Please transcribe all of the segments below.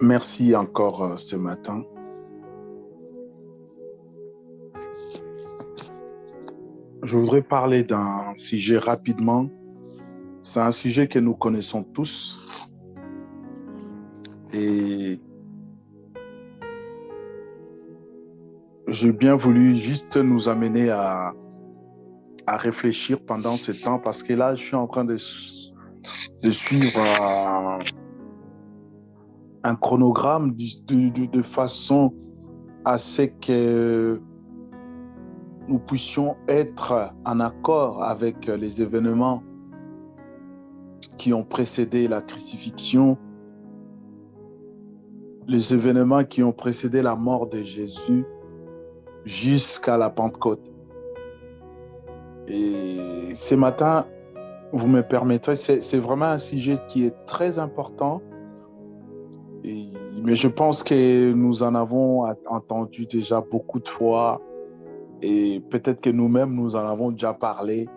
Merci encore ce matin. Je voudrais parler d'un sujet rapidement. C'est un sujet que nous connaissons tous et j'ai bien voulu juste nous amener à réfléchir pendant ce temps parce que là, je suis en train de suivre un chronogramme de façon à ce que nous puissions être en accord avec les événements qui ont précédé la crucifixion, les événements qui ont précédé la mort de Jésus jusqu'à la Pentecôte. Et ce matin, vous me permettrez, c'est vraiment un sujet qui est très important, mais je pense que nous en avons entendu déjà beaucoup de fois et peut-être que nous-mêmes, nous en avons déjà parlé.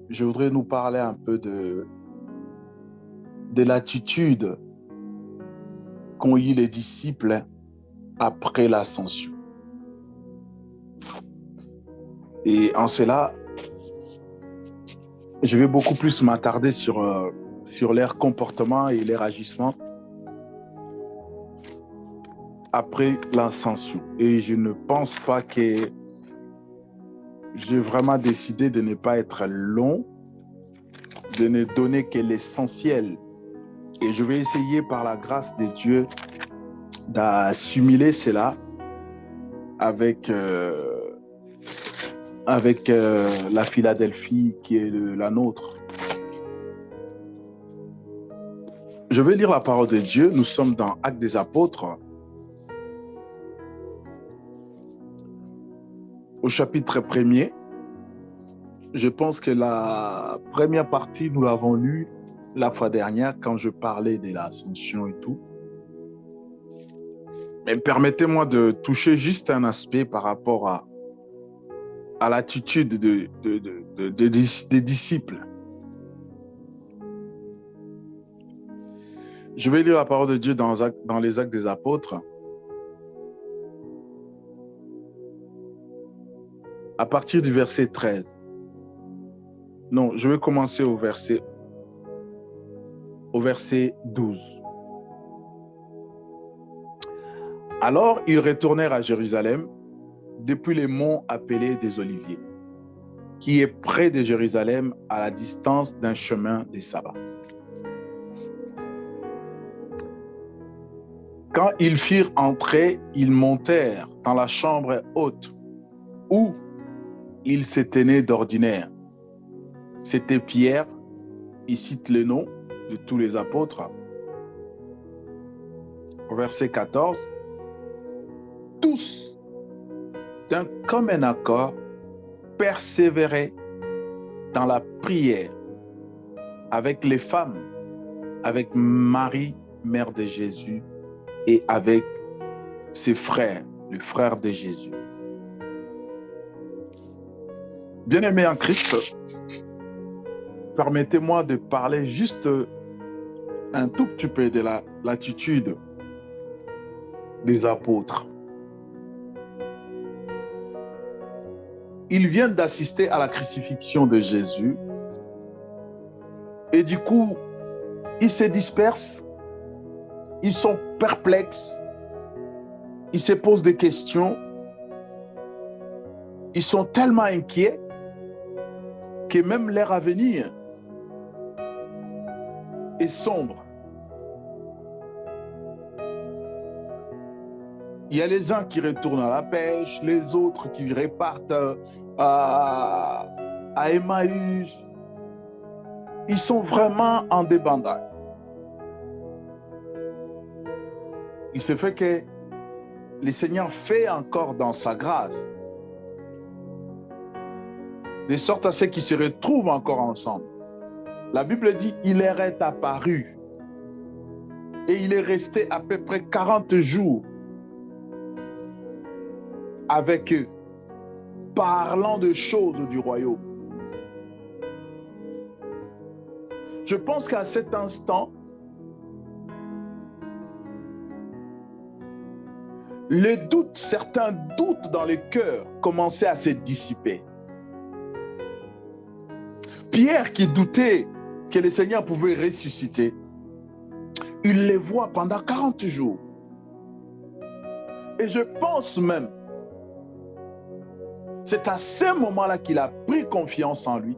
Je voudrais nous parler un peu de l'attitude qu'ont eu les disciples après l'ascension. Et en cela, je vais beaucoup plus m'attarder sur leur comportement et leur agissement après l'ascension. Et je ne pense pas que j'ai vraiment décidé de ne pas être long, de ne donner que l'essentiel. Et je vais essayer par la grâce de Dieu d'assimiler cela avec la Philadelphie qui est la nôtre. Je vais lire la parole de Dieu. Nous sommes dans Actes des Apôtres, au chapitre 1er. Je pense que la première partie, nous l'avons lue la fois dernière quand je parlais de l'ascension et tout. Mais permettez-moi de toucher juste un aspect par rapport à l'attitude des disciples. Je vais lire la parole de Dieu dans les Actes des Apôtres. À partir du verset 13. Non, je vais commencer au verset 12. Alors, ils retournèrent à Jérusalem depuis les monts appelés des Oliviers, qui est près de Jérusalem à la distance d'un chemin des sabbats. Quand ils firent entrer, ils montèrent dans la chambre haute où ils se tenaient d'ordinaire. C'était Pierre, il cite le nom de tous les apôtres. Au verset 14, tous, d'un commun accord, persévéraient dans la prière avec les femmes, avec Marie, mère de Jésus, et avec ses frères, les frères de Jésus. Bien-aimés en Christ, permettez-moi de parler juste un tout petit peu de l'attitude des apôtres. Ils viennent d'assister à la crucifixion de Jésus et du coup, ils se dispersent, ils sont perplexes, ils se posent des questions, ils sont tellement inquiets que même leur avenir est sombre. Il y a les uns qui retournent à la pêche, les autres qui repartent à Emmaüs. Ils sont vraiment en débandade. Il se fait que le Seigneur fait encore dans sa grâce, de sorte à ce qu'ils se retrouvent encore ensemble. La Bible dit, il leur est apparu et il est resté à peu près 40 jours avec eux, parlant de choses du royaume. Je pense qu'à cet instant, les doutes, certains doutes dans les cœurs commençaient à se dissiper. Pierre qui doutait que le Seigneur pouvait ressusciter, il les voit pendant 40 jours. Et je pense même, c'est à ce moment-là qu'il a pris confiance en lui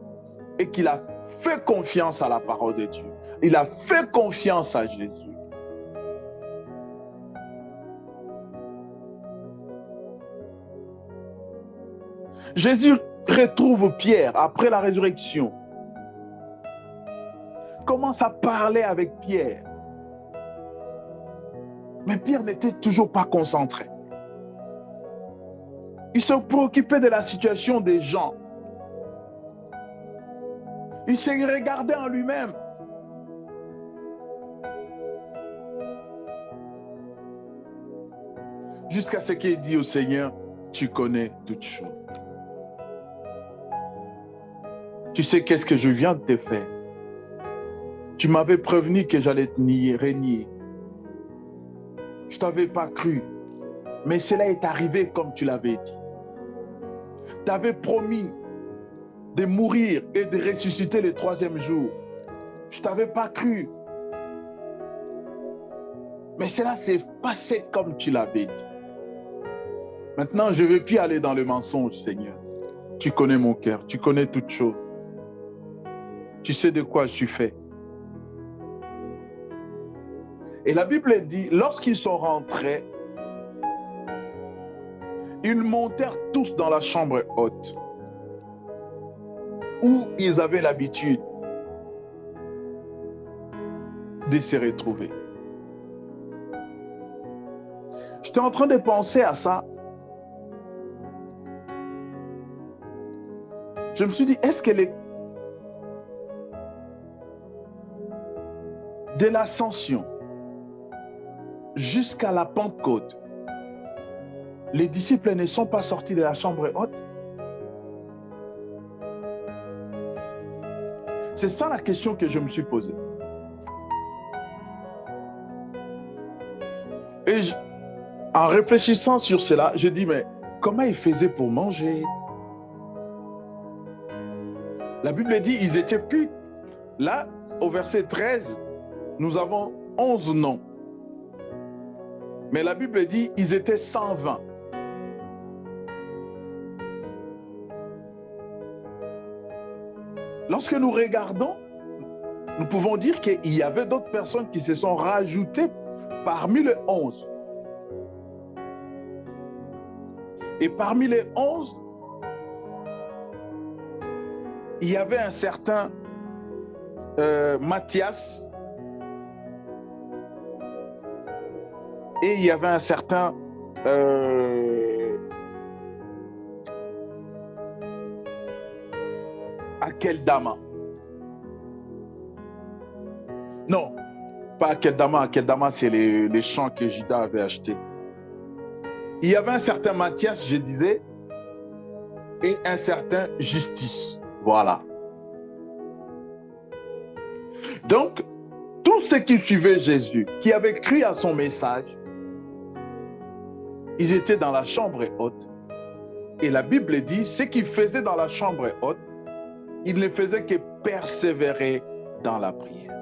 et qu'il a fait confiance à la parole de Dieu. Il a fait confiance à Jésus. Jésus retrouve Pierre après la résurrection. Commence à parler avec Pierre. Mais Pierre n'était toujours pas concentré. Il se préoccupait de la situation des gens. Il se regardait en lui-même. Jusqu'à ce qu'il dit au Seigneur, tu connais toutes choses. Tu sais qu'est-ce que je viens de te faire. Tu m'avais prévenu que j'allais te renier. Je ne t'avais pas cru. Mais cela est arrivé comme tu l'avais dit. Tu avais promis de mourir et de ressusciter le 3e jour. Je ne t'avais pas cru. Mais cela s'est passé comme tu l'avais dit. Maintenant, je ne veux plus aller dans le mensonge, Seigneur. Tu connais mon cœur, tu connais toutes choses. Tu sais de quoi je suis fait. Et la Bible dit, lorsqu'ils sont rentrés, ils montèrent tous dans la chambre haute, où ils avaient l'habitude de se retrouver. J'étais en train de penser à ça. Je me suis dit, est-ce que de l'ascension jusqu'à la Pentecôte, les disciples ne sont pas sortis de la chambre haute? C'est ça la question que je me suis posée. Et en réfléchissant sur cela, je dis, mais comment ils faisaient pour manger? La Bible dit, ils étaient plus. Là, au verset 13, nous avons 11 noms. Mais la Bible dit, ils étaient 120. Lorsque nous regardons, nous pouvons dire qu'il y avait d'autres personnes qui se sont rajoutées parmi les 11. Et parmi les 11, il y avait un certain Matthias et il y avait un certain Akeldama. Non, pas Akeldama. Akeldama, c'est les champs que Judas avait achetés. Il y avait un certain Matthias, je disais, et un certain Justice. Voilà. Donc, tous ceux qui suivaient Jésus, qui avaient cru à son message, ils étaient dans la chambre haute. Et la Bible dit, ce qu'ils faisaient dans la chambre haute, ils ne faisaient que persévérer dans la prière.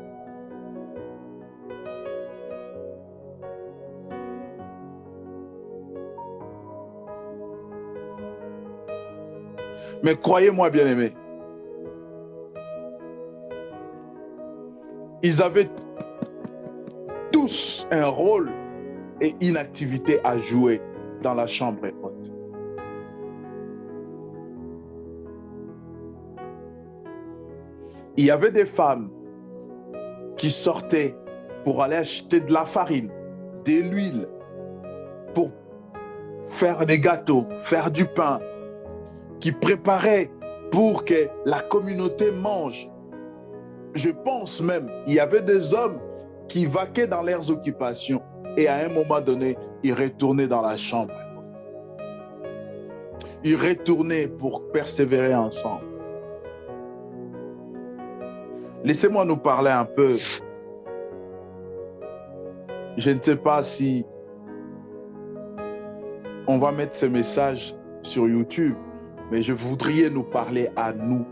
Mais croyez-moi, bien-aimés, ils avaient tous un rôle et une activité à jouer dans la chambre haute. Il y avait des femmes qui sortaient pour aller acheter de la farine, de l'huile, pour faire des gâteaux, faire du pain, qui préparaient pour que la communauté mange. Je pense même, il y avait des hommes qui vaquaient dans leurs occupations et à un moment donné, ils retournaient dans la chambre. Ils retournaient pour persévérer ensemble. Laissez-moi nous parler un peu. Je ne sais pas si on va mettre ce message sur YouTube, mais je voudrais nous parler à nous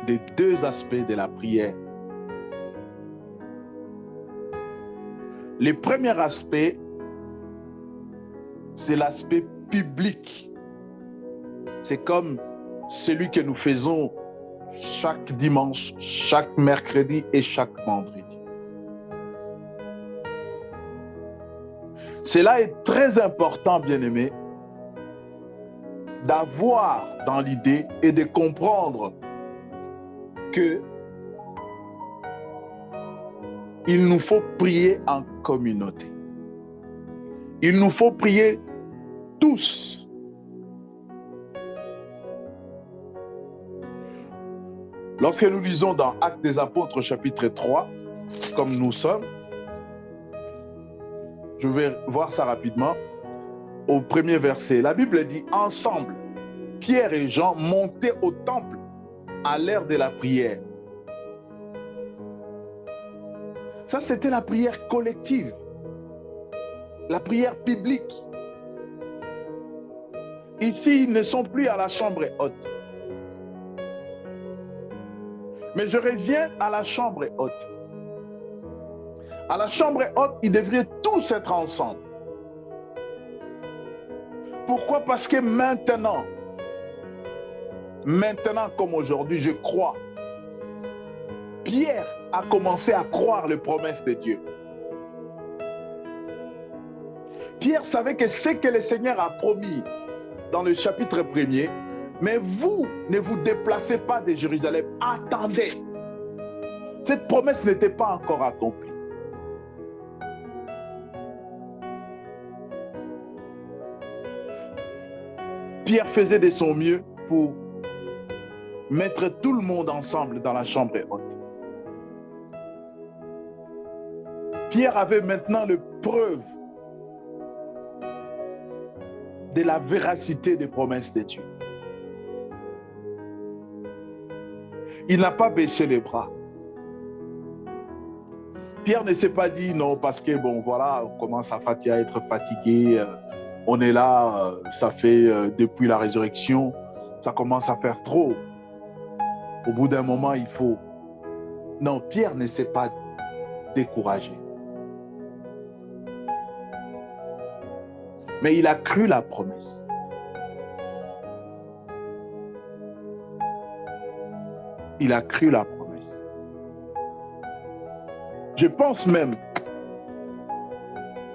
des deux aspects de la prière. Le premier aspect, c'est l'aspect public. C'est comme celui que nous faisons chaque dimanche, chaque mercredi et chaque vendredi. Cela est très important, bien-aimés, d'avoir dans l'idée et de comprendre que il nous faut prier en communauté. Il nous faut prier tous. Lorsque nous lisons dans Actes des Apôtres, chapitre 3, comme nous sommes, je vais voir ça rapidement, au premier verset, la Bible dit « Ensemble, Pierre et Jean montaient au temple à l'heure de la prière. » Ça, c'était la prière collective, la prière publique. Ici, ils ne sont plus à la chambre haute. Mais je reviens à la chambre haute. À la chambre haute, ils devraient tous être ensemble. Pourquoi? Parce que maintenant comme aujourd'hui, je crois, Pierre a commencé à croire les promesses de Dieu. Pierre savait que ce que le Seigneur a promis dans le chapitre 1er, mais vous ne vous déplacez pas de Jérusalem, attendez. Cette promesse n'était pas encore accomplie. Pierre faisait de son mieux pour mettre tout le monde ensemble dans la chambre haute. Pierre avait maintenant la preuve de la véracité des promesses de Dieu. Il n'a pas baissé les bras. Pierre ne s'est pas dit non parce que bon voilà, on commence à être fatigué, on est là, ça fait depuis la résurrection, ça commence à faire trop. Au bout d'un moment, il faut... Non, Pierre ne s'est pas découragé. Mais il a cru la promesse. Il a cru la promesse. Je pense même,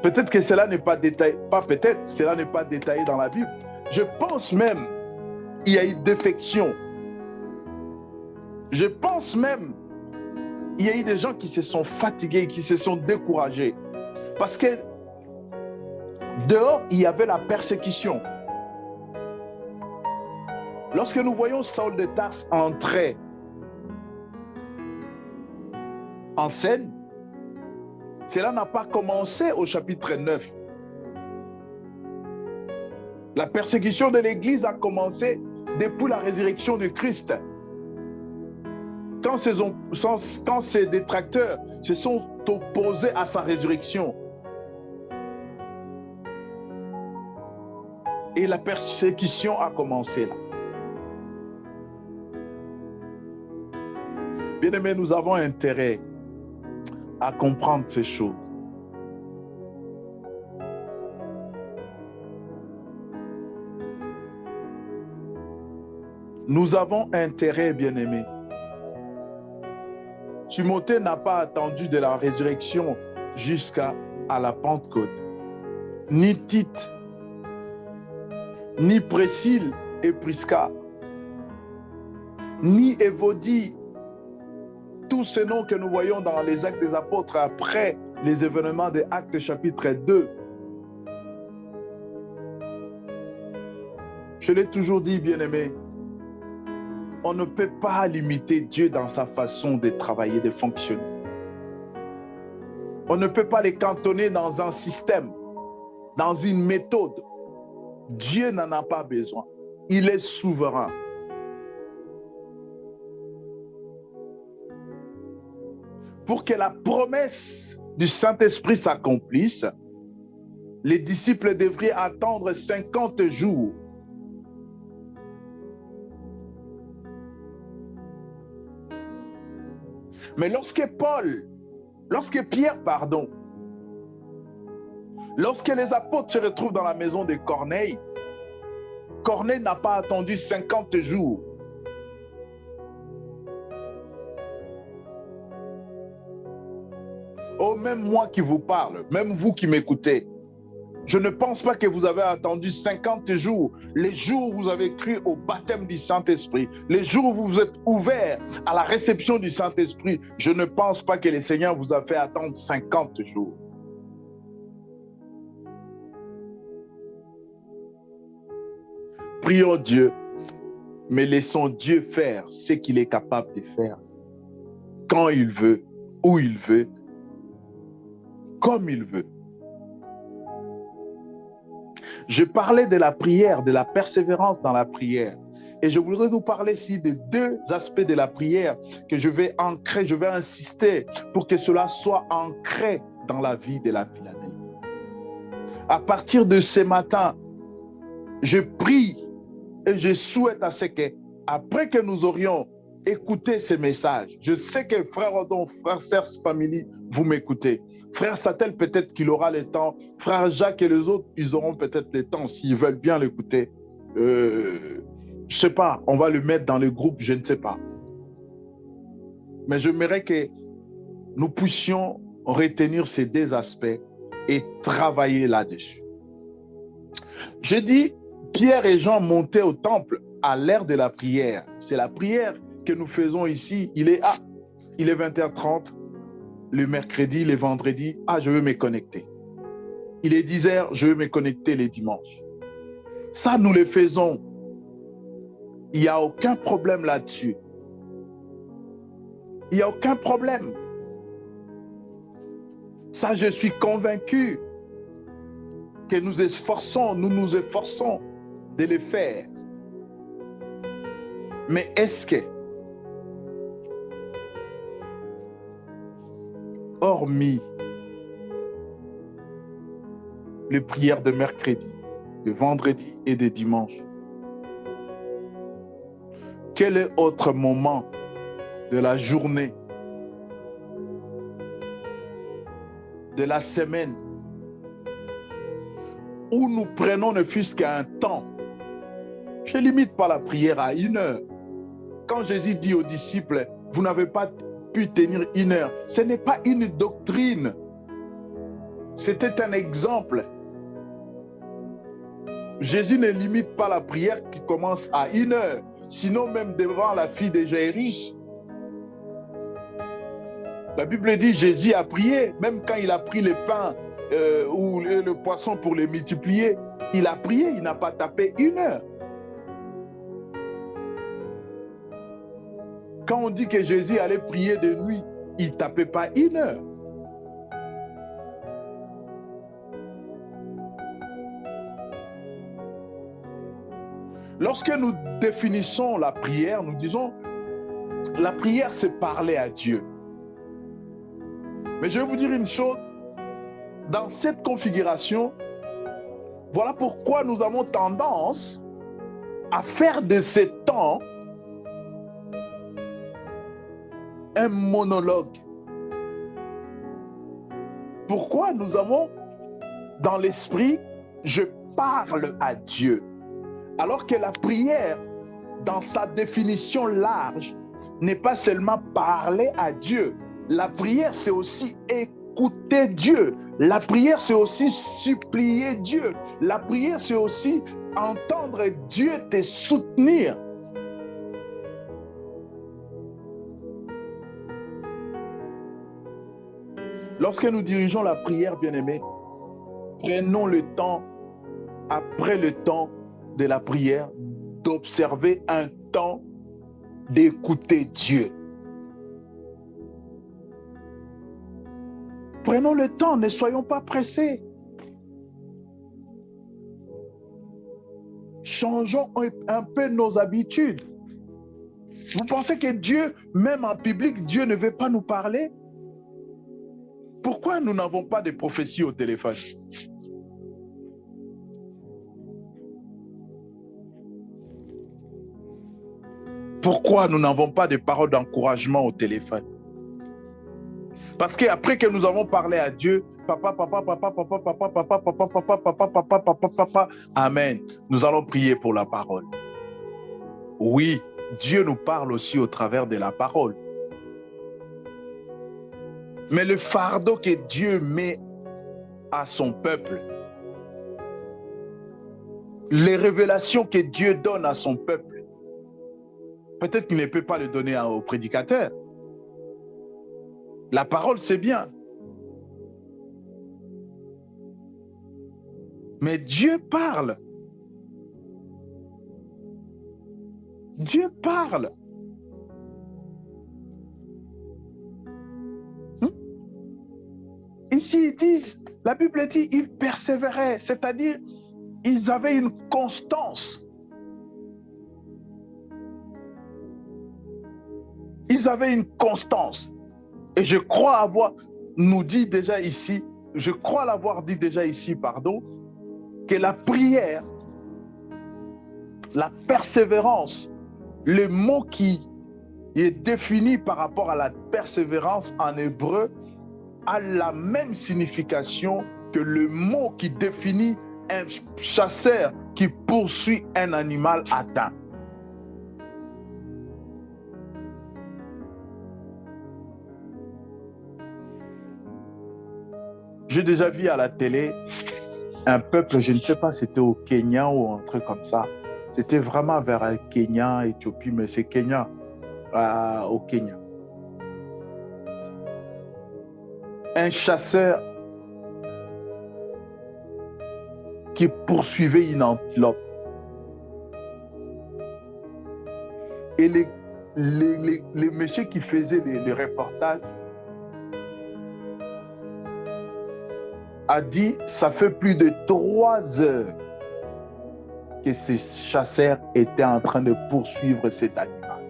peut-être que cela n'est pas détaillé, pas peut-être, cela n'est pas détaillé dans la Bible. Je pense même qu'il y a eu défection. Je pense même qu'il y a eu des gens qui se sont fatigués, qui se sont découragés. Parce que dehors, il y avait la persécution. Lorsque nous voyons Saul de Tarse entrer en scène, cela n'a pas commencé au chapitre 9. La persécution de l'Église a commencé depuis la résurrection de Christ. Quand ces détracteurs se sont opposés à sa résurrection. Et la persécution a commencé là. Bien-aimés, nous avons intérêt à comprendre ces choses. Nous avons intérêt, bien-aimés. Timothée n'a pas attendu de la résurrection jusqu'à la Pentecôte. Ni Tite, ni Priscille et Prisca, ni Évodie, tous ces noms que nous voyons dans les Actes des Apôtres après les événements des Actes chapitre 2. Je l'ai toujours dit, bien-aimé, on ne peut pas limiter Dieu dans sa façon de travailler, de fonctionner. On ne peut pas les cantonner dans un système, dans une méthode. Dieu n'en a pas besoin. Il est souverain. pour que la promesse du Saint-Esprit s'accomplisse, les disciples devraient attendre 50 jours. Mais lorsque Pierre, lorsque les apôtres se retrouvent dans la maison de Corneille, Corneille n'a pas attendu 50 jours. Oh, même moi qui vous parle, même vous qui m'écoutez, je ne pense pas que vous avez attendu 50 jours, les jours où vous avez cru au baptême du Saint-Esprit, les jours où vous vous êtes ouverts à la réception du Saint-Esprit. Je ne pense pas que le Seigneur vous a fait attendre 50 jours. Prions Dieu, mais laissons Dieu faire ce qu'il est capable de faire, quand il veut, où il veut, comme il veut. Je parlais de la prière, de la persévérance dans la prière. Et je voudrais vous parler ici de deux aspects de la prière que je vais ancrer, je vais insister pour que cela soit ancré dans la vie de la Philadelphie. À partir de ce matin, je prie et je souhaite à ce que, après que nous aurions écouté ce message, je sais que frère Odon, frère Serge Family, vous m'écoutez. Frère Satel, peut-être qu'il aura le temps. Frère Jacques et les autres, ils auront peut-être le temps s'ils veulent bien l'écouter. Je ne sais pas, on va le mettre dans le groupe, je ne sais pas. Mais j'aimerais que nous puissions retenir ces deux aspects et travailler là-dessus. J'ai dit, Pierre et Jean montaient au temple à l'heure de la prière. C'est la prière que nous faisons ici. Il est 20h30. Le mercredi, le vendredi, je veux me connecter. Il est 10h, je veux me connecter les dimanches. Ça, nous le faisons. Il n'y a aucun problème là-dessus. Il n'y a aucun problème. Ça, je suis convaincu que nous nous efforçons de le faire. Mais est-ce que, hormis les prières de mercredi, de vendredi et de dimanche, quel est autre moment de la journée, de la semaine, où nous prenons ne fût-ce qu'un temps? Je ne limite pas la prière à 1 heure. Quand Jésus dit aux disciples, vous n'avez pas pu tenir 1 heure, ce n'est pas une doctrine. C'était un exemple. Jésus ne limite pas la prière qui commence à 1 heure. Sinon, même devant la fille de Jairus, la Bible dit Jésus a prié, même quand il a pris le pain ou le poisson pour les multiplier, il a prié, il n'a pas tapé 1 heure. Quand on dit que Jésus allait prier de nuit, il ne tapait pas 1 heure. Lorsque nous définissons la prière, nous disons la prière, c'est parler à Dieu. Mais je vais vous dire une chose, dans cette configuration, voilà pourquoi nous avons tendance à faire de ce temps un monologue. Pourquoi nous avons dans l'esprit, je parle à Dieu. Alors que la prière, dans sa définition large, n'est pas seulement parler à Dieu. La prière, c'est aussi écouter Dieu. La prière, c'est aussi supplier Dieu. La prière, c'est aussi entendre Dieu te soutenir. Lorsque nous dirigeons la prière, bien-aimés, prenons le temps, après le temps de la prière, d'observer un temps d'écouter Dieu. Prenons le temps, ne soyons pas pressés. Changeons un peu nos habitudes. Vous pensez que Dieu, même en public, Dieu ne veut pas nous parler? Pourquoi nous n'avons pas de prophéties au téléphone? Pourquoi nous n'avons pas de paroles d'encouragement au téléphone? Parce qu'après que nous avons parlé à Dieu, papa, papa, papa, papa, papa, papa, papa, papa, papa, papa, papa, papa, amen. Nous allons prier pour la parole. Oui, Dieu nous parle aussi au travers de la parole. Mais le fardeau que Dieu met à son peuple, les révélations que Dieu donne à son peuple, peut-être qu'il ne peut pas le donner au prédicateur. La parole, c'est bien. Mais Dieu parle. Dieu parle. Ici, ils disent, la Bible dit, ils persévéraient, c'est-à-dire, ils avaient une constance. Ils avaient une constance. Et je crois avoir, nous dit déjà ici, je crois l'avoir dit déjà ici, pardon, que la prière, la persévérance, le mot qui est défini par rapport à la persévérance en hébreu a la même signification que le mot qui définit un chasseur qui poursuit un animal atteint. J'ai déjà vu à la télé un peuple, je ne sais pas si c'était au Kenya ou un truc comme ça. C'était vraiment vers le Kenya, Éthiopie, mais c'est Kenya, au Kenya. Un chasseur qui poursuivait une antilope. Et les messieurs qui faisaient le reportage a dit, ça fait plus de 3 heures que ces chasseurs étaient en train de poursuivre cet animal.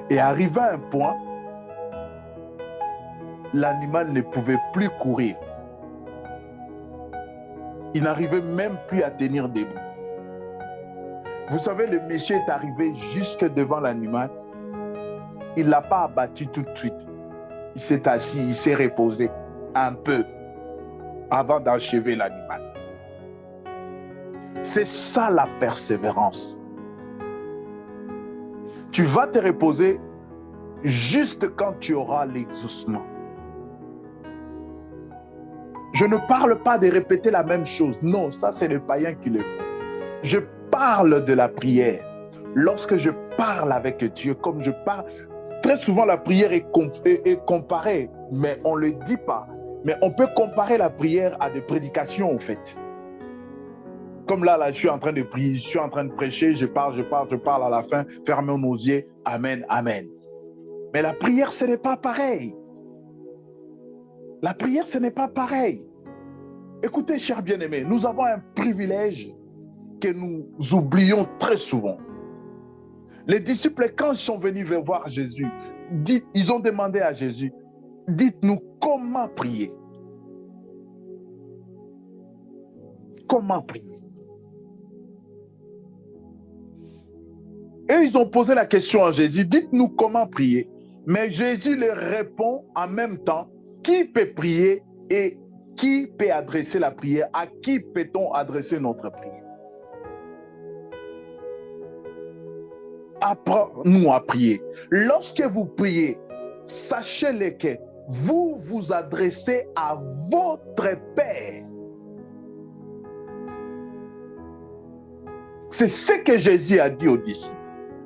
Et arrivé à un point, l'animal ne pouvait plus courir. Il n'arrivait même plus à tenir debout. Vous savez, le monsieur est arrivé jusque devant l'animal. Il ne l'a pas abattu tout de suite. Il s'est assis, il s'est reposé un peu avant d'achever l'animal. C'est ça la persévérance. Tu vas te reposer juste quand tu auras l'exaucement. Je ne parle pas de répéter la même chose. Non, ça c'est les païens qui le font. Je parle de la prière. Lorsque je parle avec Dieu, comme je parle, très souvent la prière est comparée, mais on ne le dit pas. Mais on peut comparer la prière à des prédications en fait. Comme là, je suis en train de prier, je suis en train de prêcher, je parle à la fin, fermons nos yeux, amen, amen. Mais la prière, ce n'est pas pareil. La prière, ce n'est pas pareil. Écoutez, chers bien-aimés, nous avons un privilège que nous oublions très souvent. Les disciples, quand ils sont venus voir Jésus, ils ont demandé à Jésus, dites-nous comment prier. Comment prier? Et ils ont posé la question à Jésus, dites-nous comment prier. Mais Jésus leur répond en même temps, qui peut prier et qui peut adresser la prière? À qui peut-on adresser notre prière? Apprends-nous à prier. Lorsque vous priez, sachez-le que vous vous adressez à votre Père. C'est ce que Jésus a dit aux disciples.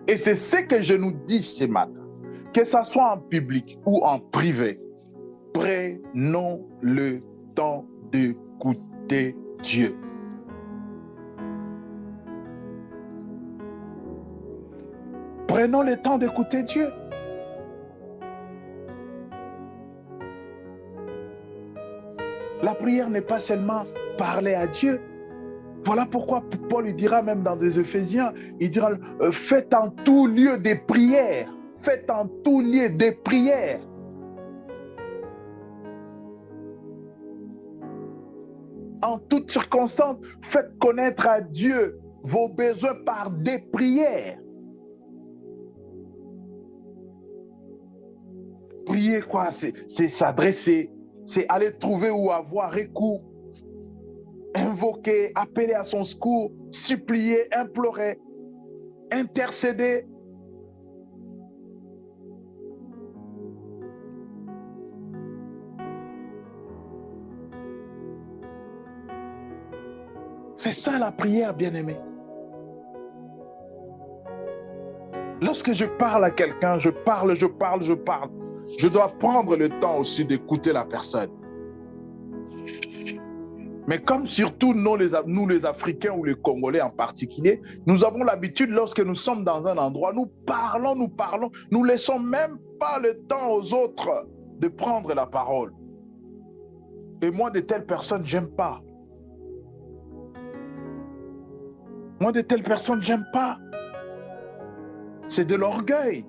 Et c'est ce que je nous dis ce matin. Que ce soit en public ou en privé, prenons le temps d'écouter Dieu. Prenons le temps d'écouter Dieu. La prière n'est pas seulement parler à Dieu. Voilà pourquoi Paul il dira même dans des Éphésiens, il dira, faites en tout lieu des prières faites en tout lieu des prières. En toutes circonstances, faites connaître à Dieu vos besoins par des prières. Prier quoi? C'est s'adresser, c'est aller trouver ou avoir recours, invoquer, appeler à son secours, supplier, implorer, intercéder. C'est ça la prière, bien-aimé. Lorsque je parle à quelqu'un, je parle. Je dois prendre le temps aussi d'écouter la personne. Mais comme surtout nous les Africains ou les Congolais en particulier, nous avons l'habitude, lorsque nous sommes dans un endroit, nous parlons, nous laissons même pas le temps aux autres de prendre la parole. Et moi, de telles personnes, j'aime pas. Moi, de telles personnes, j'aime pas. C'est de l'orgueil.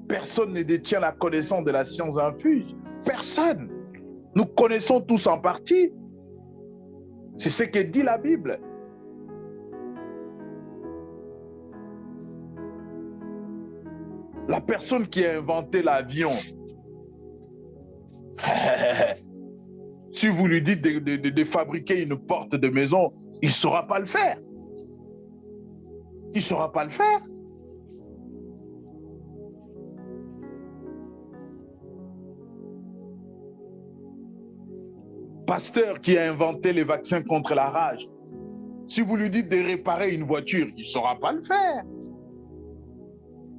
Personne ne détient la connaissance de la science infuse. Personne. Nous connaissons tous en partie. C'est ce que dit la Bible. La personne qui a inventé l'avion, si vous lui dites de fabriquer une porte de maison, il ne saura pas le faire. Il ne saura pas le faire. Pasteur qui a inventé les vaccins contre la rage, si vous lui dites de réparer une voiture, il ne saura pas le faire.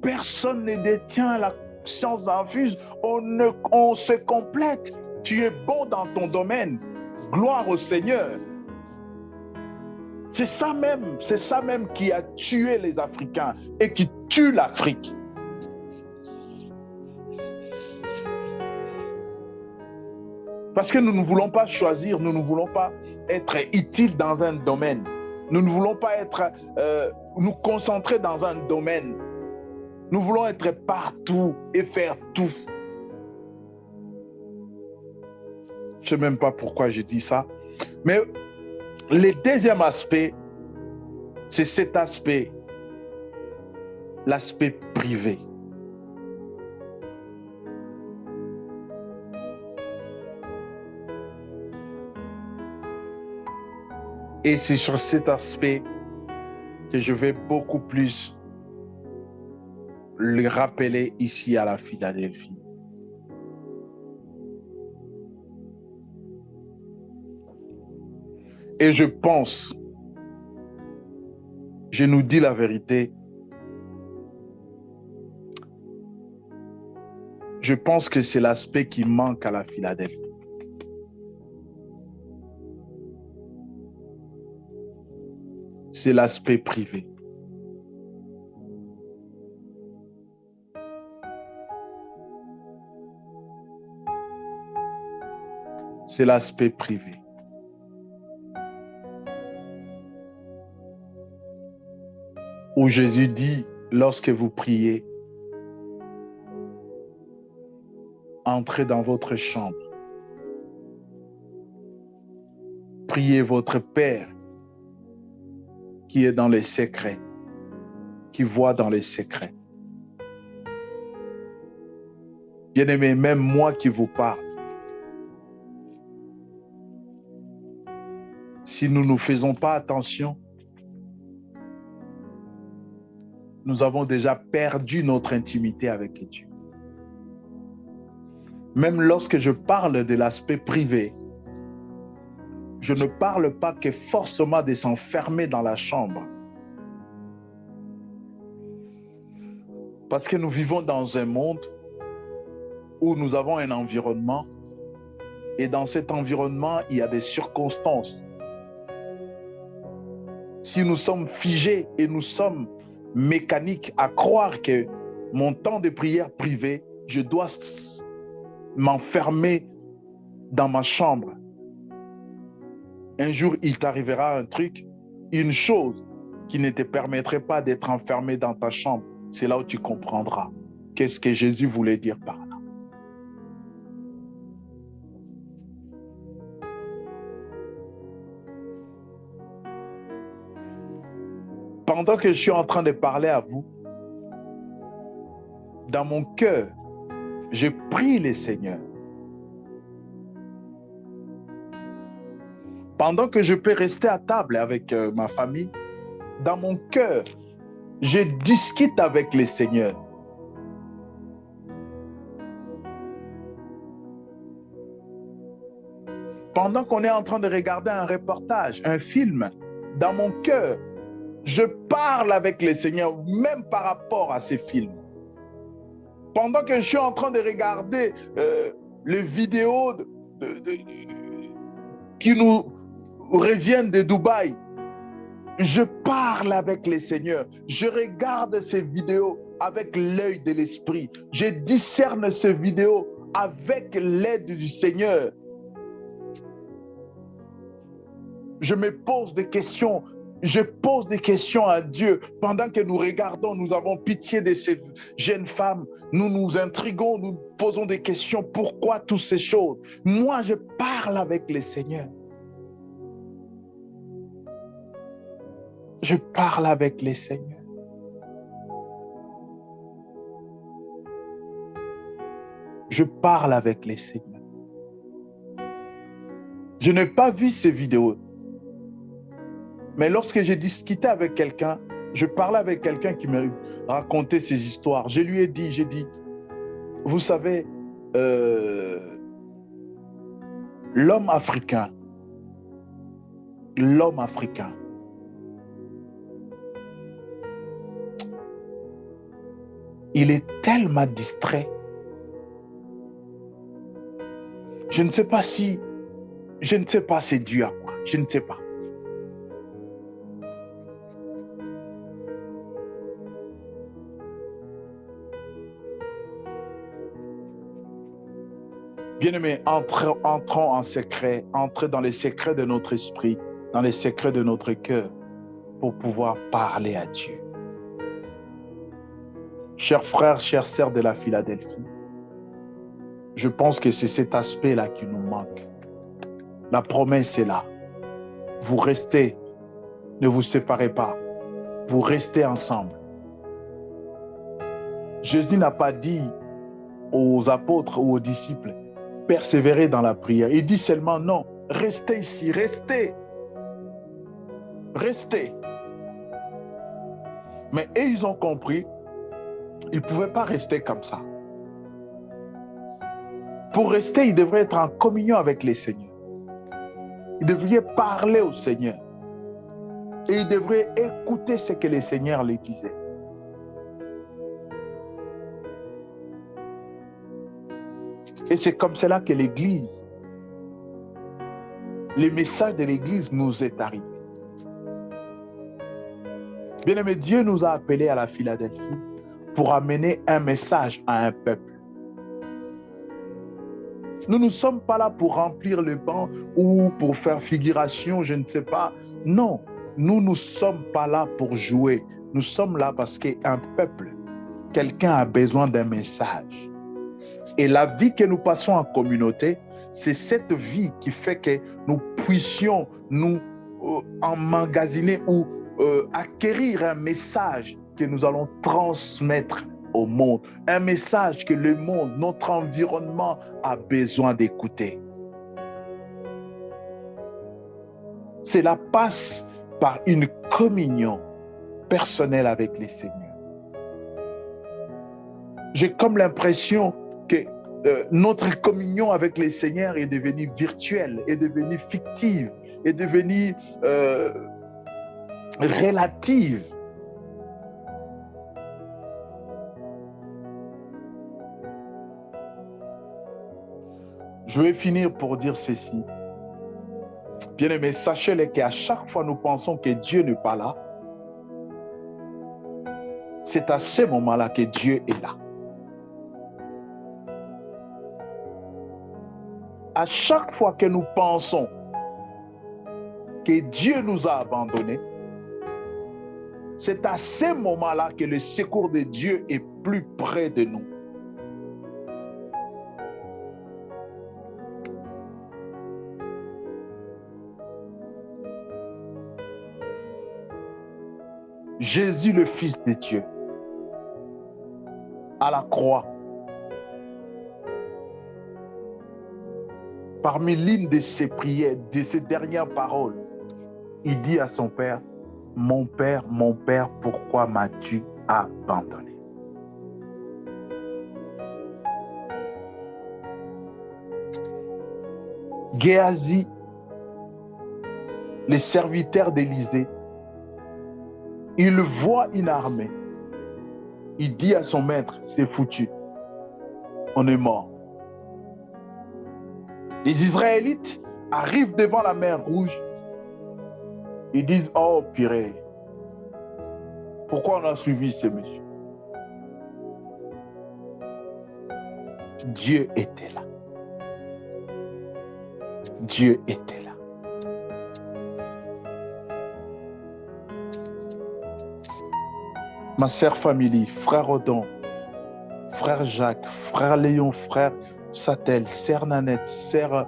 Personne ne détient la science infuse. On se complète. Tu es bon dans ton domaine. Gloire au Seigneur. C'est ça même qui a tué les Africains et qui tue l'Afrique. Parce que nous ne voulons pas choisir, nous ne voulons pas être utiles dans un domaine. Nous ne voulons pas nous concentrer dans un domaine. Nous voulons être partout et faire tout. Je ne sais même pas pourquoi je dis ça. Mais le deuxième aspect, c'est cet aspect, l'aspect privé. Et c'est sur cet aspect que je vais beaucoup plus le rappeler ici à la Philadelphie. Et je pense, je nous dis la vérité, je pense que c'est l'aspect qui manque à la Philadelphie. C'est l'aspect privé. C'est l'aspect privé. Où Jésus dit, lorsque vous priez, entrez dans votre chambre. Priez votre Père qui est dans les secrets, qui voit dans les secrets. Bien-aimés, même moi qui vous parle, si nous ne faisons pas attention, nous avons déjà perdu notre intimité avec Dieu. Même lorsque je parle de l'aspect privé, je ne parle pas que forcément de s'enfermer dans la chambre. Parce que nous vivons dans un monde où nous avons un environnement et dans cet environnement, il y a des circonstances. Si nous sommes figés et nous sommes mécaniques à croire que mon temps de prière privé, je dois m'enfermer dans ma chambre. Un jour, il t'arrivera un truc, une chose qui ne te permettrait pas d'être enfermé dans ta chambre. C'est là où tu comprendras qu'est-ce que Jésus voulait dire par là. Pendant que je suis en train de parler à vous, dans mon cœur, je prie le Seigneur. Pendant que je peux rester à table avec ma famille, dans mon cœur, je discute avec le Seigneur. Pendant qu'on est en train de regarder un reportage, un film, dans mon cœur, je parle avec le Seigneur, même par rapport à ces films. Pendant que je suis en train de regarder les vidéos qui nous reviennent de Dubaï, je parle avec le Seigneur. Je regarde ces vidéos avec l'œil de l'esprit. Je discerne ces vidéos avec l'aide du Seigneur. Je me pose des questions. Je pose des questions à Dieu. Pendant que nous regardons, nous avons pitié de ces jeunes femmes. Nous nous intriguons, nous posons des questions. Pourquoi toutes ces choses? Moi, je parle avec le Seigneur. Je parle avec le Seigneur. Je parle avec le Seigneur. Je n'ai pas vu ces vidéos. Mais lorsque j'ai discuté avec quelqu'un, je parlais avec quelqu'un qui m'a raconté ces histoires. Je lui ai dit, vous savez, l'homme africain, il est tellement distrait. Je ne sais pas, c'est dû à quoi. Je ne sais pas. Bien-aimés, entrons en secret, entrez dans les secrets de notre esprit, dans les secrets de notre cœur, pour pouvoir parler à Dieu. Chers frères, chères sœurs de la Philadelphie, je pense que c'est cet aspect-là qui nous manque. La promesse est là. Vous restez, ne vous séparez pas. Vous restez ensemble. Jésus n'a pas dit aux apôtres ou aux disciples, persévérez dans la prière. Il dit seulement non, restez ici, restez. Restez. Mais ils ont compris, ils ne pouvaient pas rester comme ça. Pour rester, ils devraient être en communion avec les Seigneurs. Ils devraient parler au Seigneur. Et ils devraient écouter ce que le Seigneur les disait. Et c'est comme cela que l'Église, le message de l'Église nous est arrivé. Bien-aimé, Dieu nous a appelés à la Philadelphie pour amener un message à un peuple. Nous ne sommes pas là pour remplir le banc ou pour faire figuration, je ne sais pas. Non, nous ne sommes pas là pour jouer. Nous sommes là parce qu'un peuple, quelqu'un a besoin d'un message. Et la vie que nous passons en communauté, c'est cette vie qui fait que nous puissions nous emmagasiner ou acquérir un message que nous allons transmettre au monde. Un message que le monde, notre environnement a besoin d'écouter. Cela passe par une communion personnelle avec le Seigneur. J'ai comme l'impression que notre communion avec le Seigneur est devenue virtuelle, est devenue fictive, est devenue relative. Je vais finir pour dire ceci. Bien-aimés, sachez-le qu'à chaque fois nous pensons que Dieu n'est pas là, c'est à ce moment-là que Dieu est là. À chaque fois que nous pensons que Dieu nous a abandonnés, C'est à ces moments-là que le secours de Dieu est plus près de nous. Jésus, le Fils de Dieu, à la croix, parmi l'une de ses prières, de ses dernières paroles, il dit à son Père, mon Père, pourquoi m'as-tu abandonné? Géasi, le serviteur d'Élisée, il voit une armée. Il dit à son maître, c'est foutu, on est mort. Les Israélites arrivent devant la mer Rouge. Ils disent, oh purée, pourquoi on a suivi ce monsieur? Dieu était là. Dieu était là. Ma sœur Famille, frère Odon, frère Jacques, frère Léon, frère Satel, sœur Nanette, sœur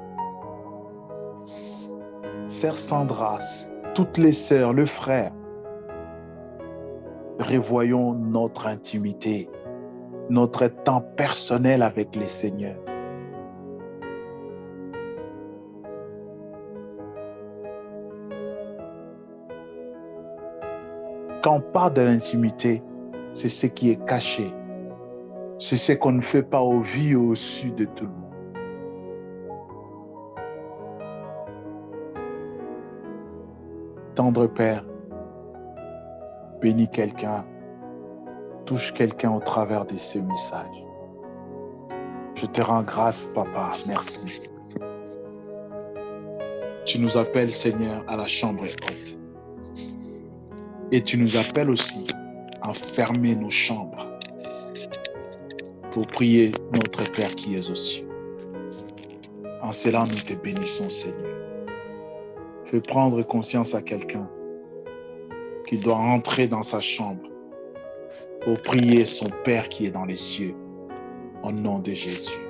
Sandra, toutes les sœurs, le frère, revoyons notre intimité, notre temps personnel avec le Seigneur. Quand on parle de l'intimité, c'est ce qui est caché. C'est ce qu'on ne fait pas au vu et au su de tout le monde. Tendre Père, bénis quelqu'un, touche quelqu'un au travers de ces messages. Je te rends grâce, Papa, merci. Tu nous appelles, Seigneur, à la chambre haute. Et tu nous appelles aussi à fermer nos chambres pour prier notre Père qui est aux cieux. En cela, nous te bénissons, Seigneur. Fais prendre conscience à quelqu'un qu'il doit entrer dans sa chambre pour prier son Père qui est dans les cieux, au nom de Jésus.